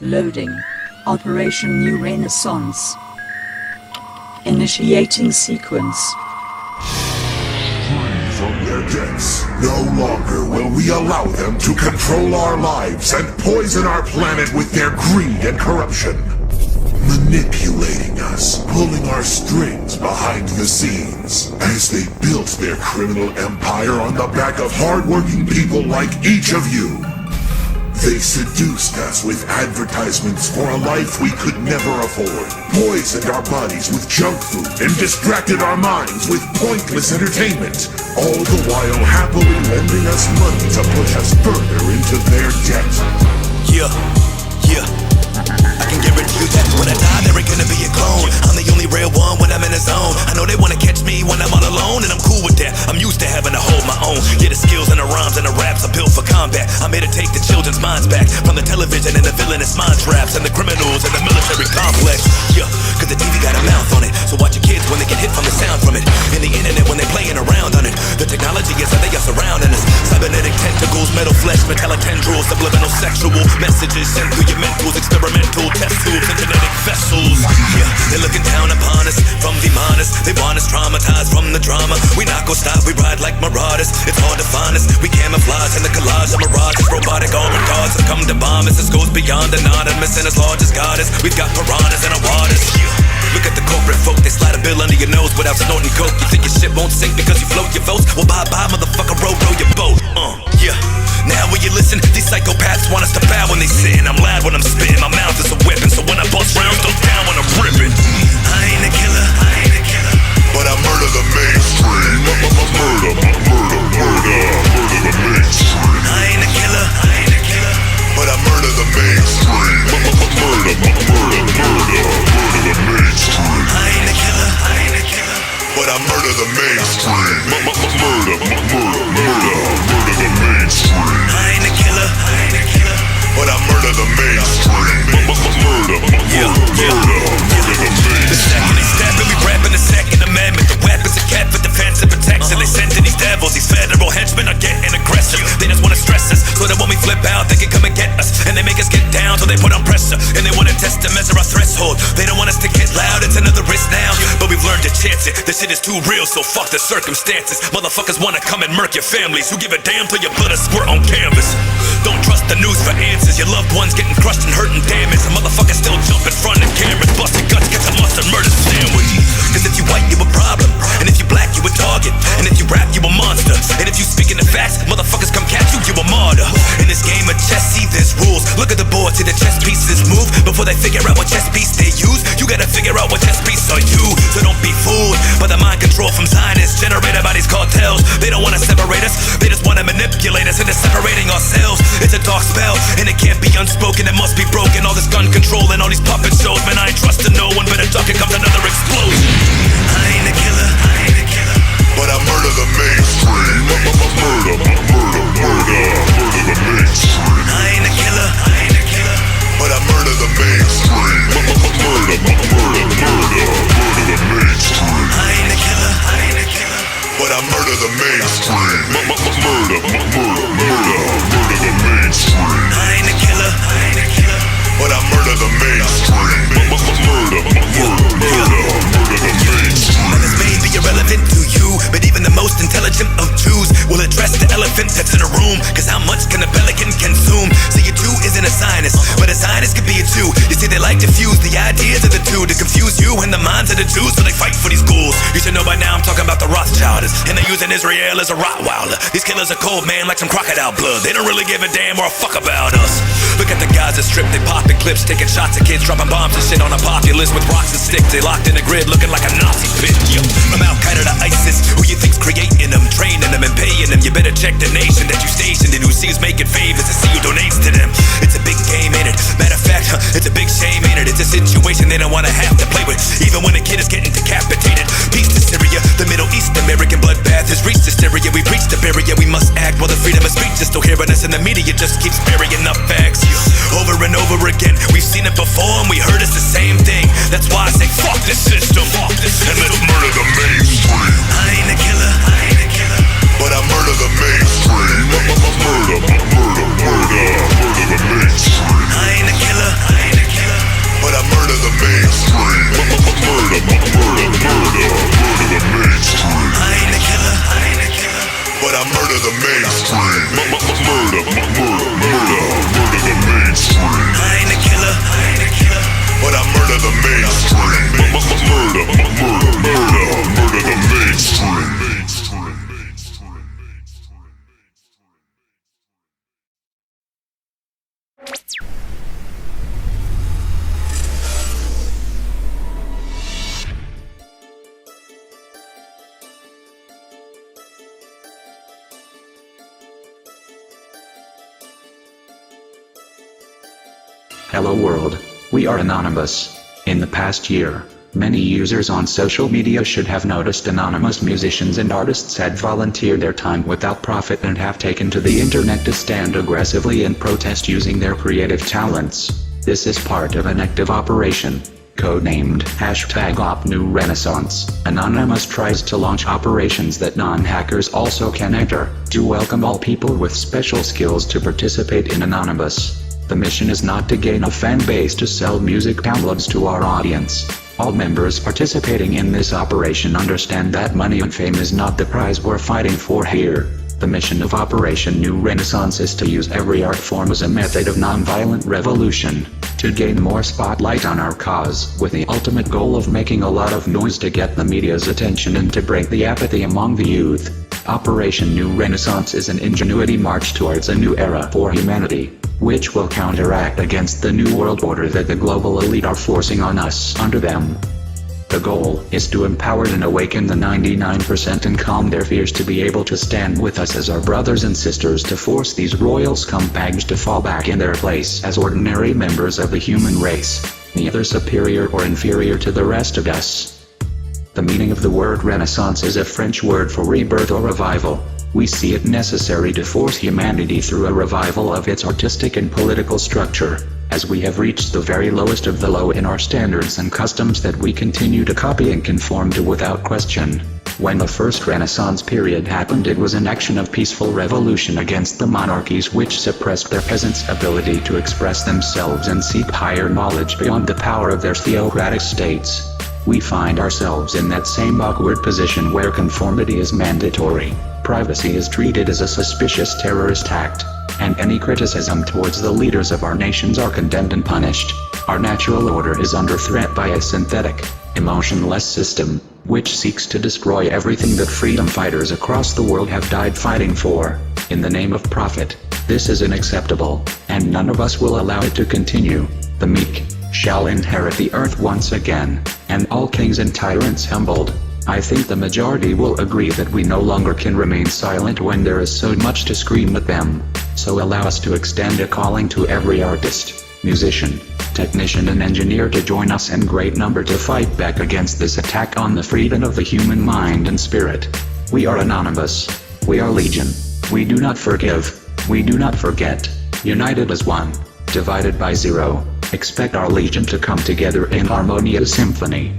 Loading. Operation New Renaissance. Initiating sequence. Free from their debts. No longer will we allow them to control our lives and poison our planet with their greed and corruption. Manipulating us, pulling our strings behind the scenes, as they built their criminal empire on the back of hardworking people like each of you. They seduced us with advertisements for a life we could never afford, poisoned our bodies with junk food, and distracted our minds with pointless entertainment, all the while happily lending us money to push us further into their debt. Yeah. I can guarantee you that when I die, there ain't gonna be a clone. I'm the only real one when I'm in the zone. I know they wanna catch me when I'm all alone, and I'm cool with that. I'm used to having to hold my own. Yeah, the skills and the rhymes and the raps are built for combat. I'm here to take the children's minds back from the television and the villainous mind traps and the criminals and the military complex. Yeah, cause the TV got a mouth on it, so watch your kids when they get hit from the sound from it. And the internet when they playing around on it. The technology is how they are surrounding us. Cybernetic tentacles, metal flesh, metallic tendrils, subliminal sexual messages sent through your mentals, experimental test tubes and genetic vessels. Yeah, they're looking down upon us from the minors. They want us traumatized from the drama. We not gon' stop, we ride like marauders. It's hard to find us, we camouflage in the collage of mirages. Robotic armored guards have come to bomb us. This goes beyond anonymous and as large as God is. We've got piranhas in our waters. Look at the corporate folk, they slide a bill under your nose without snorting coke. You think your shit won't sink because you float your votes? Well, bye-bye, motherfucker, row your boat. Yeah. Now when you listen, these psychopaths want us to bow when they sin. I'm loud when I'm spitting, my mouth is a weapon. So when I bust rounds, go down when I'm ripping. I ain't a killer, but I murder the mainstream. Murder the mainstream. I ain't a killer, but I murder the mainstream. Murder the mainstream. I ain't a killer, but I murder the mainstream. Murder the mainstream. I ain't a killer, but I murder the mainstream. Murder the mainstream. The second they stabbing, we rapping the Second Amendment. The weapons are kept for defensive protection. They send to these devils, these federal henchmen are getting aggressive. They just wanna stress us, so that when we flip out, they can come and get us. And they make us get down, so they put on pressure. And they wanna test to measure our threshold. They don't want us to get loud, it's another risk now. But we've learned to chance it. This shit is too real, so fuck the circumstances. Motherfuckers wanna come and murk your families. Who give a damn till your blood is squirt on canvas? Don't trust the news for answers. Your loved ones getting crushed and hurt and damaged. A motherfucker still jump in front of cameras. Busting guts, get the mustard murder sandwich. Cause if you white, you a problem. And if you black, you a target. And if you rap, you a monster. And if you speaking the facts, motherfuckers come catch you, you a martyr. In this game of chess, see there's rules. Look at the board, see the chess pieces move. Before they figure out what chess piece they use, you gotta figure out what chess piece are you. So don't be fooled by the mind control from Zionists generated by these cartels. They don't wanna separate us, they just wanna manipulate us into separating ourselves. It's a dark spell, and it can't be unspoken, it must be broken. All this gun control and all these puppet shows, man, I ain't trusting no one. Better duck, it comes another explosion. I ain't a killer, but I murder the mainstream. Murder the mainstream. I ain't a killer, but I murder the mainstream. Murder the mainstream. I ain't a killer, but I murder the mainstream. Murder the mainstream. I ain't a killer, but I murder the mainstream. Murder the mainstream. Now this may be irrelevant to you, but even the most intelligent of Jews will address the elephant that's in the room. Cause how much can a pelican consume? See, a Jew isn't a Zionist, but a Zionist could be a Jew. You see, they like to fuse the ideas of the two to confuse you and the minds of the Jews, so they fight for these ghouls. You should know by now I'm talking about the Rothschilders, and they're using Israel as a Rottweiler. These killers are cold, man, like some crocodile blood. They don't really give a damn or a fuck about us. Look at the guys that strip, they popping clips, taking shots at kids, dropping bombs and shit on a populace with rocks and sticks. They locked in a grid, looking like a Nazi pit. Yo, from Al-Qaeda to ISIS, who you think's creating them, training them and paying them? You better check the nation that you stationed in, who sees making favors and see who donates to them. It's a big game, ain't it? Matter of fact, it's a big shame, ain't it? It's a situation they don't wanna have to play with, even when a kid is getting decapitated. Peace to Syria, the Middle East, American bloodbath has reached hysteria. We reached the barrier, we must act while the freedom of speech is still hearing us, and the media just keeps burying up facts. Over and over again, we've seen it before and we heard it's the same thing. That's why I say fuck this system, and let's murder the mainstream. I ain't a killer, but I murder the mainstream. Murder the mainstream. I ain't a killer, the mainstream. I ain't a killer, but I murder the mainstream. Murder the mainstream. I ain't a killer, but I murder the mainstream. Murder the mainstream. Hello world, we are Anonymous. In the past year, many users on social media should have noticed anonymous musicians and artists had volunteered their time without profit and have taken to the internet to stand aggressively in protest using their creative talents. This is part of an active operation, codenamed #OpNewRenaissance. Anonymous tries to launch operations that non-hackers also can enter, to welcome all people with special skills to participate in Anonymous. The mission is not to gain a fan base to sell music downloads to our audience. All members participating in this operation understand that money and fame is not the prize we're fighting for here. The mission of Operation New Renaissance is to use every art form as a method of nonviolent revolution, to gain more spotlight on our cause, with the ultimate goal of making a lot of noise to get the media's attention and to break the apathy among the youth. Operation New Renaissance is an ingenuity march towards a new era for humanity, which will counteract against the new world order that the global elite are forcing on us under them. The goal is to empower and awaken the 99% and calm their fears to be able to stand with us as our brothers and sisters to force these royal scumbags to fall back in their place as ordinary members of the human race, neither superior or inferior to the rest of us. The meaning of the word Renaissance is a French word for rebirth or revival. We see it necessary to force humanity through a revival of its artistic and political structure, as we have reached the very lowest of the low in our standards and customs that we continue to copy and conform to without question. When the first Renaissance period happened, it was an action of peaceful revolution against the monarchies which suppressed their peasants' ability to express themselves and seek higher knowledge beyond the power of their theocratic states. We find ourselves in that same awkward position where conformity is mandatory, privacy is treated as a suspicious terrorist act, and any criticism towards the leaders of our nations are condemned and punished. Our natural order is under threat by a synthetic, emotionless system, which seeks to destroy everything that freedom fighters across the world have died fighting for, in the name of profit. This is unacceptable, and none of us will allow it to continue. The meek shall inherit the earth once again, and all kings and tyrants humbled. I think the majority will agree that we no longer can remain silent when there is so much to scream at them. So allow us to extend a calling to every artist, musician, technician and engineer to join us in great number to fight back against this attack on the freedom of the human mind and spirit. We are Anonymous. We are Legion. We do not forgive. We do not forget. United as one. Divided by zero. Expect our Legion to come together in harmonious symphony.